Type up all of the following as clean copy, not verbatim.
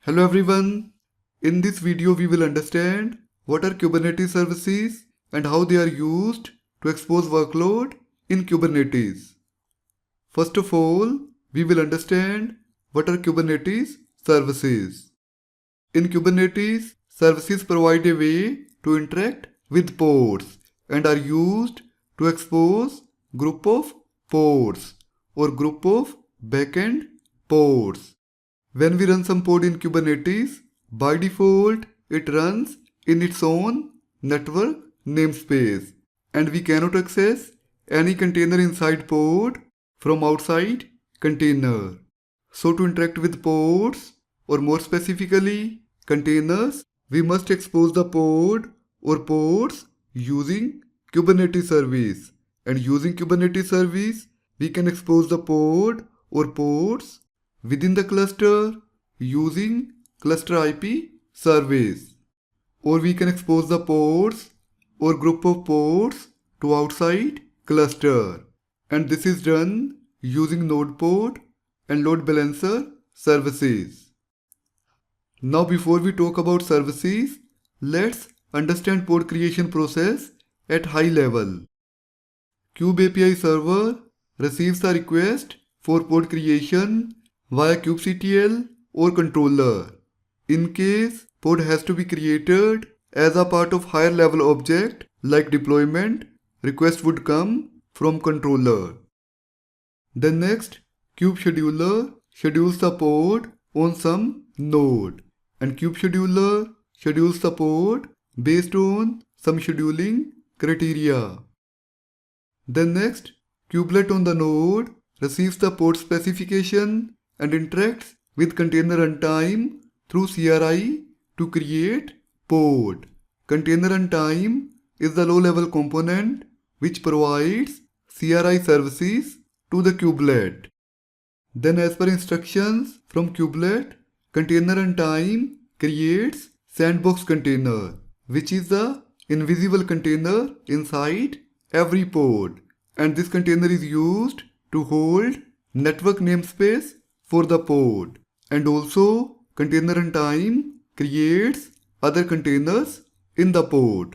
Hello everyone. In this video we will understand what are Kubernetes services and how they are used to expose workload in Kubernetes. First of all, we will understand what are Kubernetes services. In Kubernetes, services provide a way to interact with pods and are used to expose group of pods or group of backend pods. When we run some pod in Kubernetes, by default it runs in its own network namespace and we cannot access any container inside pod from outside container. So to interact with pods, or more specifically containers, we must expose the pod or pods using Kubernetes service. And using Kubernetes service, we can expose the pod or pods within the cluster using cluster IP service. Or we can expose the pods or group of pods to outside cluster. And this is done using node pod and load balancer services. Now before we talk about services, let's understand pod creation process at high level. Kube API server receives a request for pod creation via kubectl or controller. In case pod has to be created as a part of higher level object like deployment, request would come from controller. Then next, kube scheduler schedules the pod on some node and kube scheduler schedules the pod based on some scheduling criteria. Then next, kubelet on the node receives the pod specification and interacts with container runtime through CRI to create pod. Container runtime is the low-level component which provides CRI services to the kubelet. Then as per instructions from kubelet, container runtime creates sandbox container, which is the invisible container inside every pod. And this container is used to hold network namespace for the pod. And also container runtime creates other containers in the pod.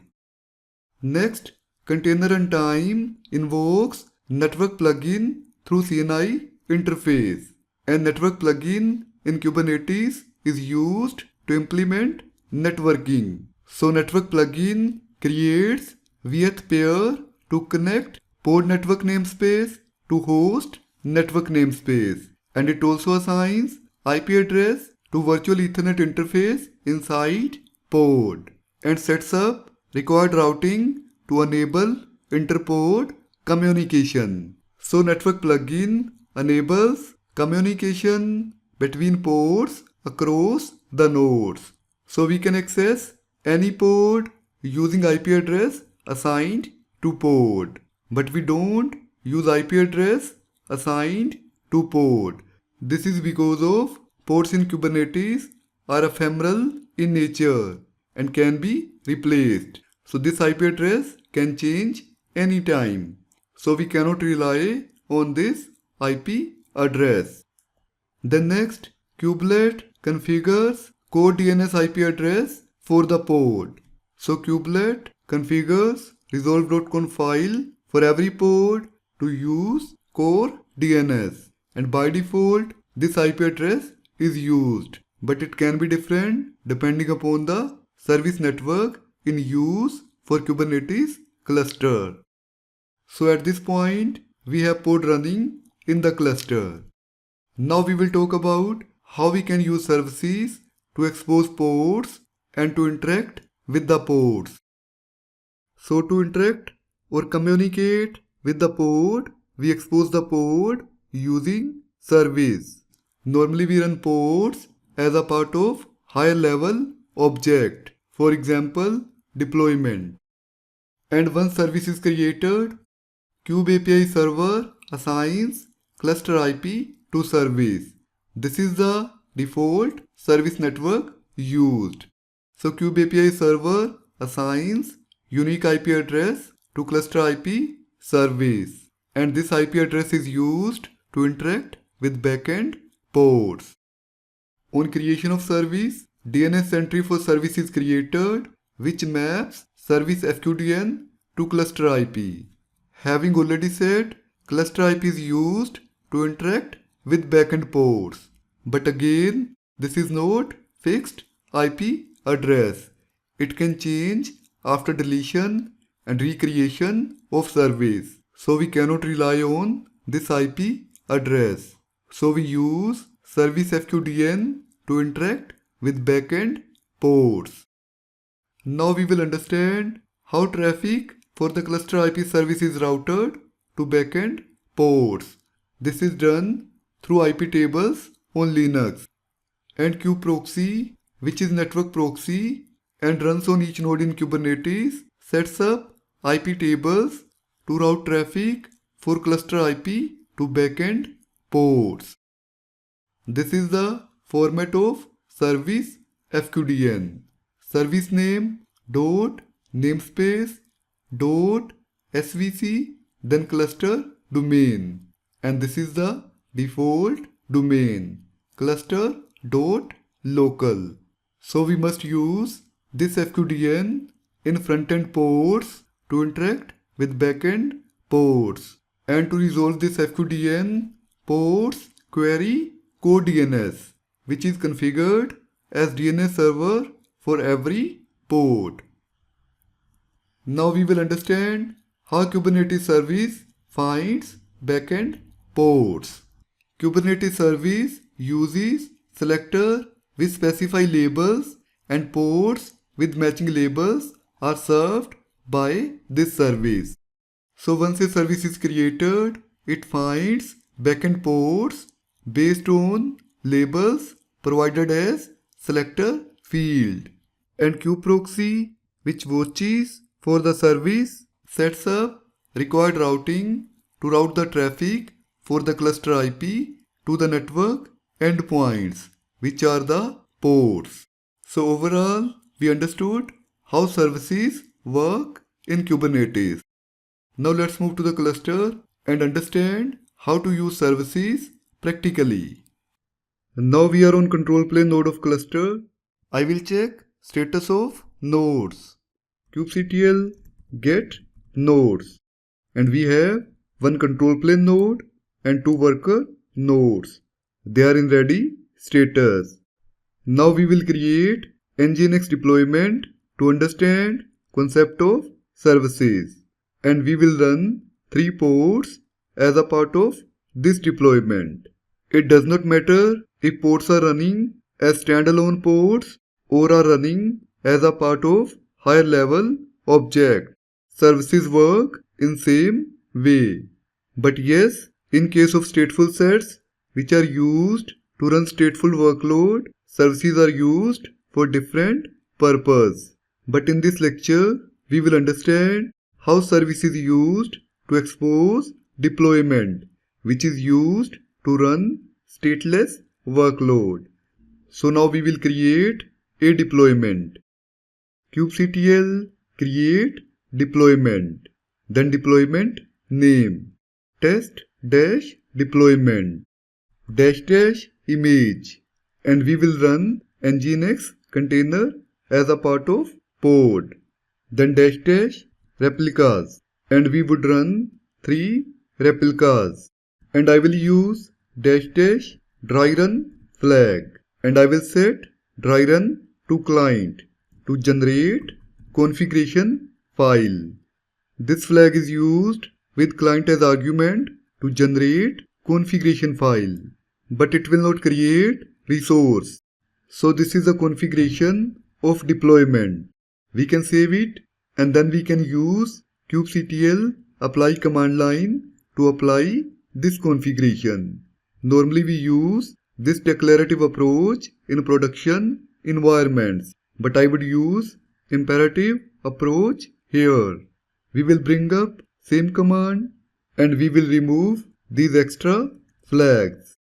Next, container runtime invokes network plugin through CNI interface. And network plugin in Kubernetes is used to implement networking. So network plugin creates vth pair to connect pod network namespace to host network namespace. And it also assigns IP address to virtual Ethernet interface inside pod and sets up required routing to enable interpod communication. So network plugin enables communication between pods across the nodes. So we can access any pod using IP address assigned to pod. But we don't use IP address assigned to pod. This is because of pods in Kubernetes are ephemeral in nature and can be replaced. So this IP address can change anytime. So we cannot rely on this IP address. Then next, kubelet configures core DNS IP address for the pod. So kubelet configures resolve.conf file for every pod to use core DNS. And by default, this IP address is used, but it can be different depending upon the service network in use for Kubernetes cluster. So at this point, we have pod running in the cluster. Now we will talk about how we can use services to expose pods and to interact with the pods. So to interact or communicate with the pod, we expose the pod using service. Normally we run pods as a part of higher level object, for example deployment. And once service is created, Kube API server assigns cluster IP to service. This is the default service network used. So Kube API server assigns unique IP address to cluster IP service. And this IP address is used to interact with backend pods. On creation of service, DNS entry for service is created, which maps service FQDN to cluster IP. Having already said, cluster IP is used to interact with backend ports. But again, this is not fixed IP address. It can change after deletion and recreation of service. So we cannot rely on this IP address. So we use service FQDN to interact with backend ports. Now we will understand how traffic for the cluster IP service is routed to backend ports. This is done through IP tables on Linux. And kubeproxy, which is network proxy and runs on each node in Kubernetes, sets up IP tables to route traffic for cluster IP to backend ports. This is the format of service FQDN. Service name dot namespace dot svc, then cluster domain, and this is the default domain, cluster dot local. So we must use this FQDN in front-end ports to interact with backend ports. And to resolve this FQDN, ports query CodeDNS, which is configured as DNS server for every port. Now we will understand how Kubernetes service finds backend ports. Kubernetes service uses selector which specify labels, and ports with matching labels are served by this service. So once a service is created, it finds backend ports based on labels provided as selector field. And kubeproxy, which watches for the service, sets up required routing to route the traffic for the cluster IP to the network endpoints, which are the ports. So overall, we understood how services work in Kubernetes. Now let's move to the cluster and understand how to use services practically. Now we are on control plane node of cluster. I will check status of nodes. kubectl get nodes, and we have one control plane node and two worker nodes. They are in ready status. Now we will create nginx deployment to understand concept of services, and we will run 3 ports as a part of this deployment. It does not matter if ports are running as standalone ports or are running as a part of higher level object. Services work in same way. But yes, in case of stateful sets which are used to run stateful workload, services are used for different purpose. But in this lecture, we will understand how service is used to expose deployment, which is used to run stateless workload. So now we will create a deployment. kubectl create deployment, then deployment name, test dash deployment dash dash image, and we will run nginx container as a part of pod, then dash dash replicas, and we would run 3 replicas, and I will use dash dash dry run flag, and I will set dry run to client to generate configuration file. This flag is used with client as argument to generate configuration file, but it will not create resource. So this is a configuration of deployment. We can save it, and then we can use kubectl apply command line to apply this configuration. Normally we use this declarative approach in production environments, but I would use imperative approach here. We will bring up same command and we will remove these extra flags.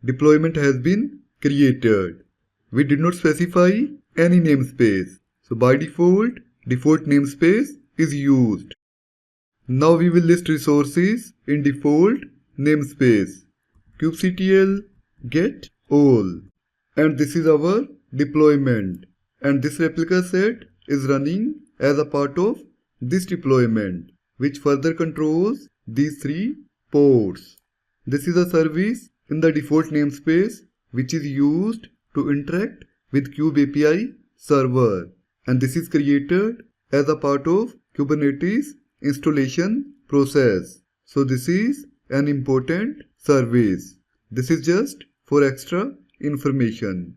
Deployment has been created. We did not specify any namespace, so by default namespace is used. Now we will list resources in default namespace. kubectl get all, And this is our deployment. And this replica set is running as a part of this deployment, which further controls these three ports. This is a service in the default namespace which is used to interact with Kube API server. And this is created as a part of Kubernetes installation process. So this is an important service. This is just for extra information.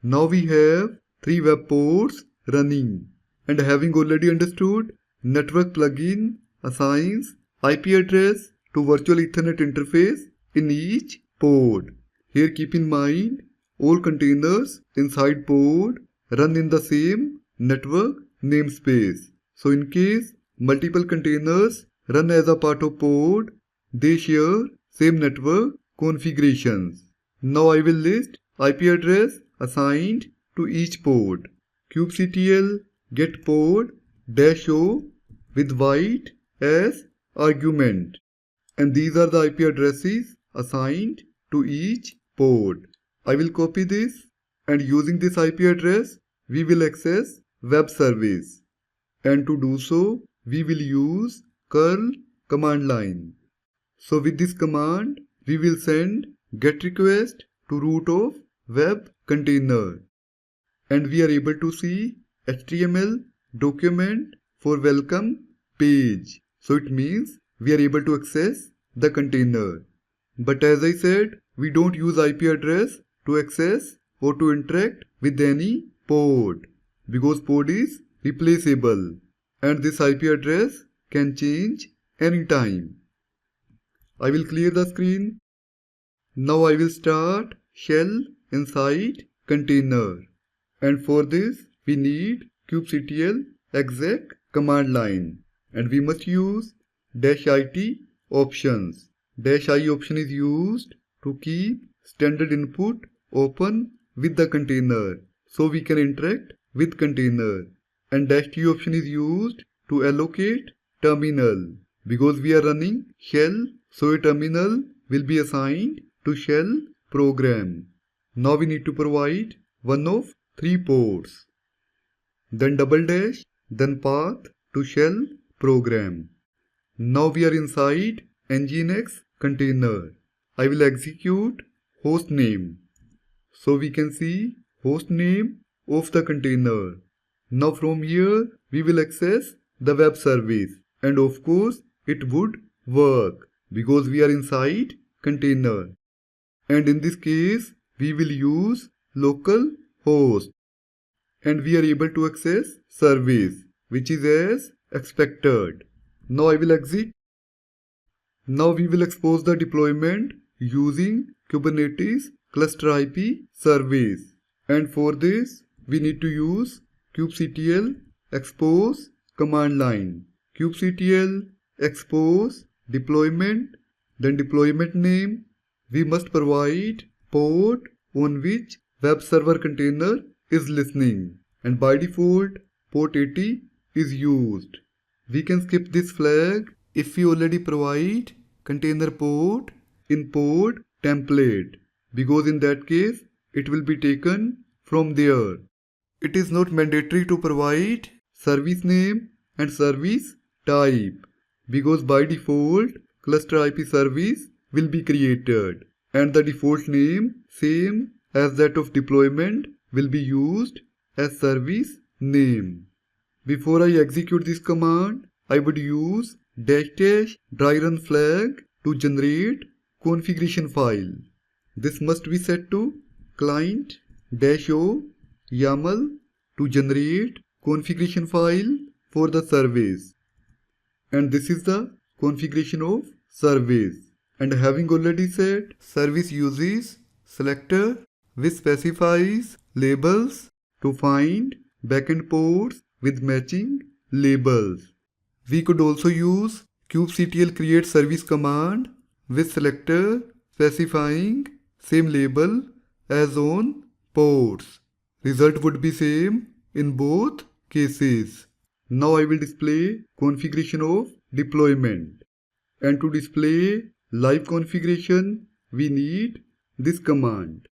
Now we have three web ports running, and having already understood, network plugin assigns IP address to virtual Ethernet interface in each port. Here keep in mind all containers inside port run in the same network namespace. So in case multiple containers run as a part of port, they share same network configurations. Now I will list IP address assigned to each port. kubectl get port -o with white as argument. And these are the IP addresses assigned to each port. I will copy this, and using this IP address we will access web service. And to do so we will use curl command line. So with this command we will send get request to root of web container, and we are able to see HTML document for welcome page. So it means we are able to access the container. But as I said, we don't use IP address to access or to interact with any port, because port is replaceable and this IP address can change anytime. I will clear the screen. Now I will start shell inside container, and for this we need kubectl exec command line, and we must use -it options. -i option is used to keep standard input open with the container so we can interact with container, and -t option is used to allocate terminal because we are running shell, so a terminal will be assigned to shell program. Now we need to provide one of three ports, then double dash, then path to shell program. Now we are inside nginx container. I will execute host name. So we can see host name of the container. Now from here we will access the web service, and of course it would work because we are inside container. And in this case we will use local host, and we are able to access service which is as expected. Now I will exit. Now we will expose the deployment using Kubernetes cluster IP service, and for this we need to use kubectl expose command line. kubectl expose deployment, then deployment name. We must provide port on which web server container is listening, and by default port 80 is used. We can skip this flag if we already provide container port in port template, because in that case it will be taken from there. It is not mandatory to provide service name and service type, because by default cluster IP service will be created and the default name, same as that of deployment, will be used as service name. Before I execute this command, I would use -- dry run flag to generate configuration file. This must be set to client -o YAML to generate configuration file for the service. And this is the configuration of service. And having already said, service uses selector which specifies labels to find backend ports with matching labels. We could also use kubectl create service command with selector specifying same label as on ports. Result would be same in both cases. Now I will display configuration of deployment. And to display live configuration, we need this command.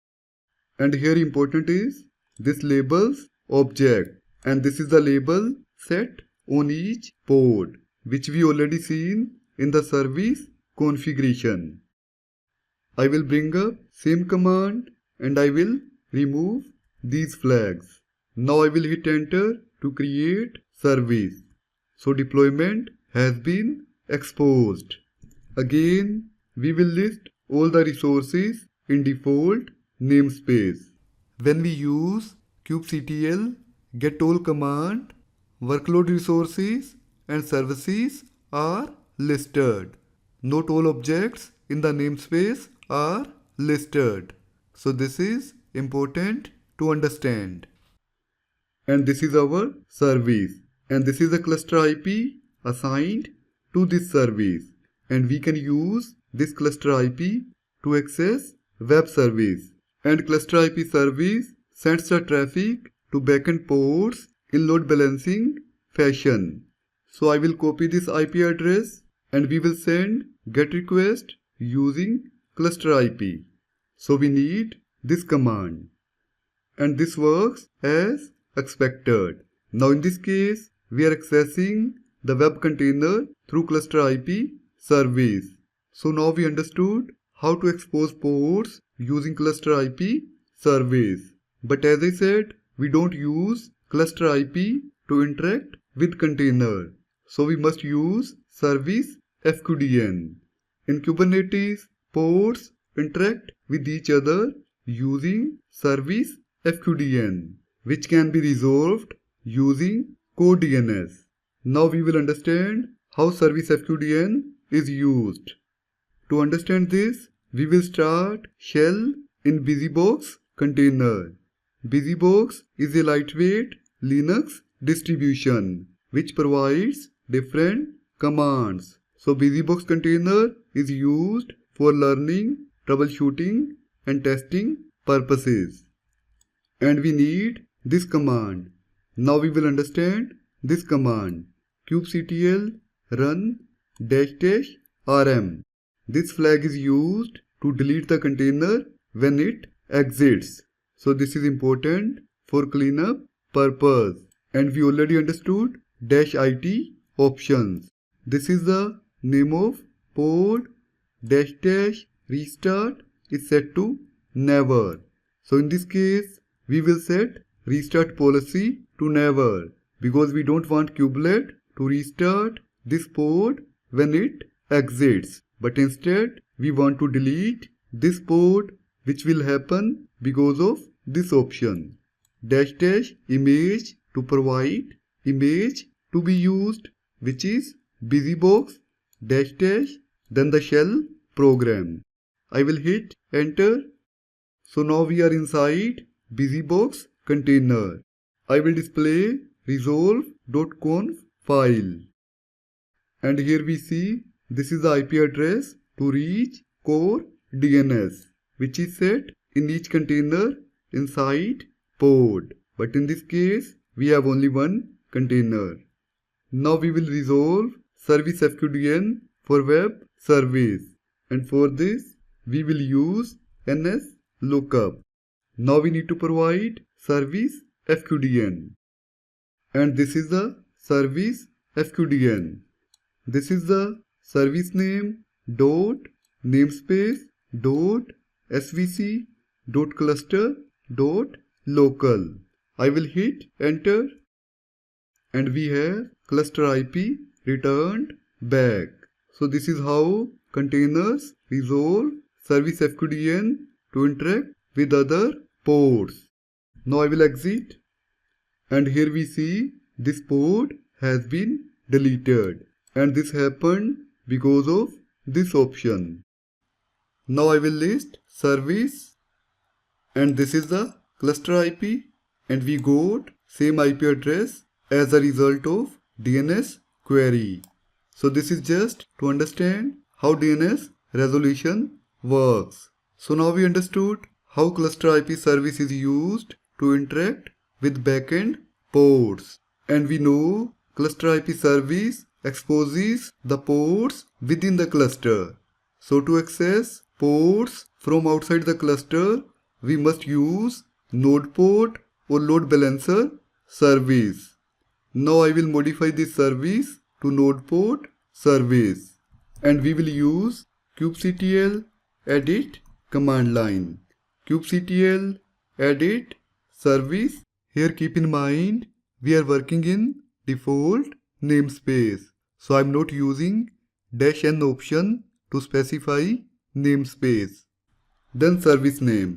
And here important is this labels object, and this is the label set on each port, which we already seen in the service configuration. I will bring up same command and I will remove these flags. Now I will hit enter to create service. So deployment has been exposed. Again, we will list all the resources in default namespace. When we use kubectl getAll command, workload resources and services are listed. Not all objects in the namespace are listed. So this is important to understand. And this is our service. And this is the cluster IP assigned to this service. And we can use this cluster IP to access web service. And cluster IP service sends the traffic to backend ports in load balancing fashion. So I will copy this IP address and we will send GET request using cluster IP. So we need this command. And this works as expected. Now in this case, we are accessing the web container through cluster IP service. So now we understood how to expose ports using cluster IP service. But as I said, we don't use cluster IP to interact with container. So we must use service FQDN. In Kubernetes, ports interact with each other using service FQDN, which can be resolved using code DNS. Now we will understand how service FQDN is used. To understand this, we will start shell in BusyBox container. BusyBox is a lightweight Linux distribution which provides different commands. So BusyBox container is used for learning, troubleshooting and testing purposes. And we need this command. Now we will understand this command. kubectl run --rm. This flag is used to delete the container when it exits. So this is important for cleanup purpose. And we already understood -it options. This is the name of pod --restart is set to never. So in this case, we will set restart policy to never because we don't want kubelet to restart this pod when it exits. But instead, we want to delete this pod, which will happen because of this option. --image to provide image to be used, which is BusyBox -- then the shell program. I will hit enter. So now we are inside BusyBox container. I will display resolve.conf file. And here we see this is the IP address to reach core DNS, which is set in each container inside pod. But in this case, we have only one container. Now we will resolve service FQDN for web service. And for this, we will use NS lookup. Now we need to provide service FQDN. And this is the service FQDN. This is the service name dot namespace dot svc dot cluster dot local. I will hit enter and we have cluster IP returned back. So this is how containers resolve service FQDN to interact with other ports. Now I will exit and here we see this port has been deleted and this happened because of this option. Now I will list service and this is the cluster IP and we got same IP address as a result of DNS query. So this is just to understand how DNS resolution works. So now we understood how cluster IP service is used to interact with backend ports. And we know cluster IP service exposes the ports within the cluster. So to access ports from outside the cluster, we must use node port or load balancer service. Now I will modify this service to node port service, and we will use kubectl edit command line. kubectl edit service. Here keep in mind we are working in default namespace, so I am not using -n option to specify namespace. Then service name,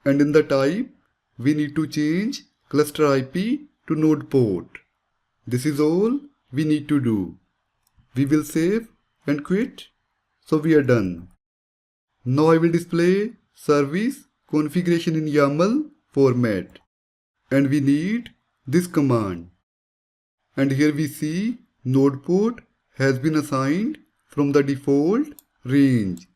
and in the type we need to change cluster IP to node port. This is all we need to do. We will save and quit. So we are done. Now I will display service configuration in YAML format, and we need this command. And here we see node port has been assigned from the default range.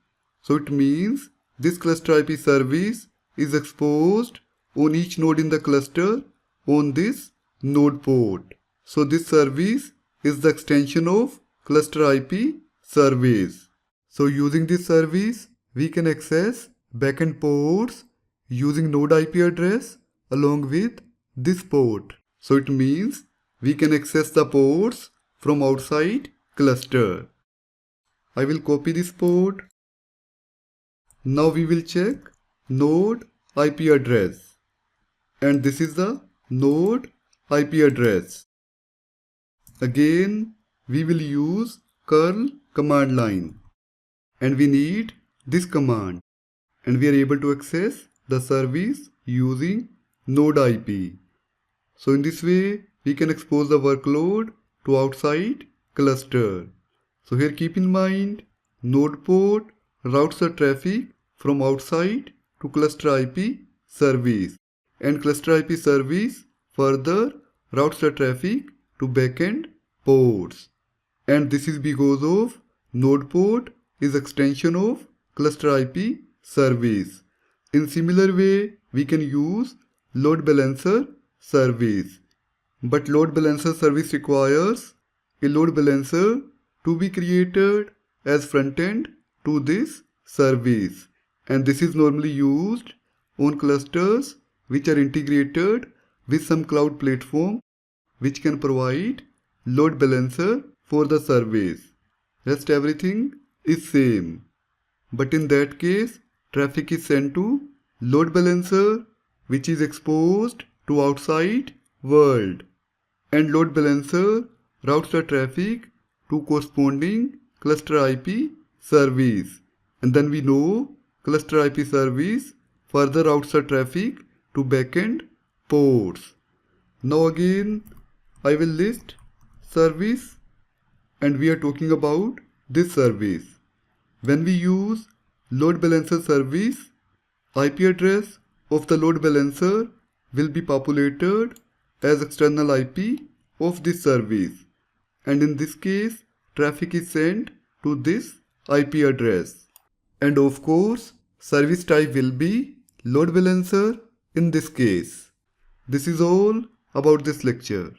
So it means this cluster IP service is exposed on each node in the cluster on this node port. So this service is the extension of cluster IP service. So using this service, we can access backend ports using node IP address along with this port. So it means we can access the ports from outside cluster. I will copy this port. Now we will check node IP address, and this is the node IP address. Again we will use curl command line, and we need this command, and we are able to access the service using node IP. So in this way we can expose the workload to outside cluster. So here keep in mind node port routes the traffic from outside to cluster IP service, and cluster IP service further routes the traffic to backend ports. And this is because of node port is extension of cluster IP service. In similar way, we can use load balancer service. But load balancer service requires a load balancer to be created as front end to this service. And this is normally used on clusters which are integrated with some cloud platform which can provide load balancer for the service. Rest everything is same. But in that case, traffic is sent to load balancer which is exposed to outside world, and load balancer routes the traffic to corresponding cluster IP service, and then we know cluster IP service further routes the traffic to backend ports. Now again I will list service, and we are talking about this service. When we use load balancer service, IP address of the load balancer will be populated as external IP of this service, and in this case traffic is sent to this IP address. And of course service type will be load balancer in this case. This is all about this lecture.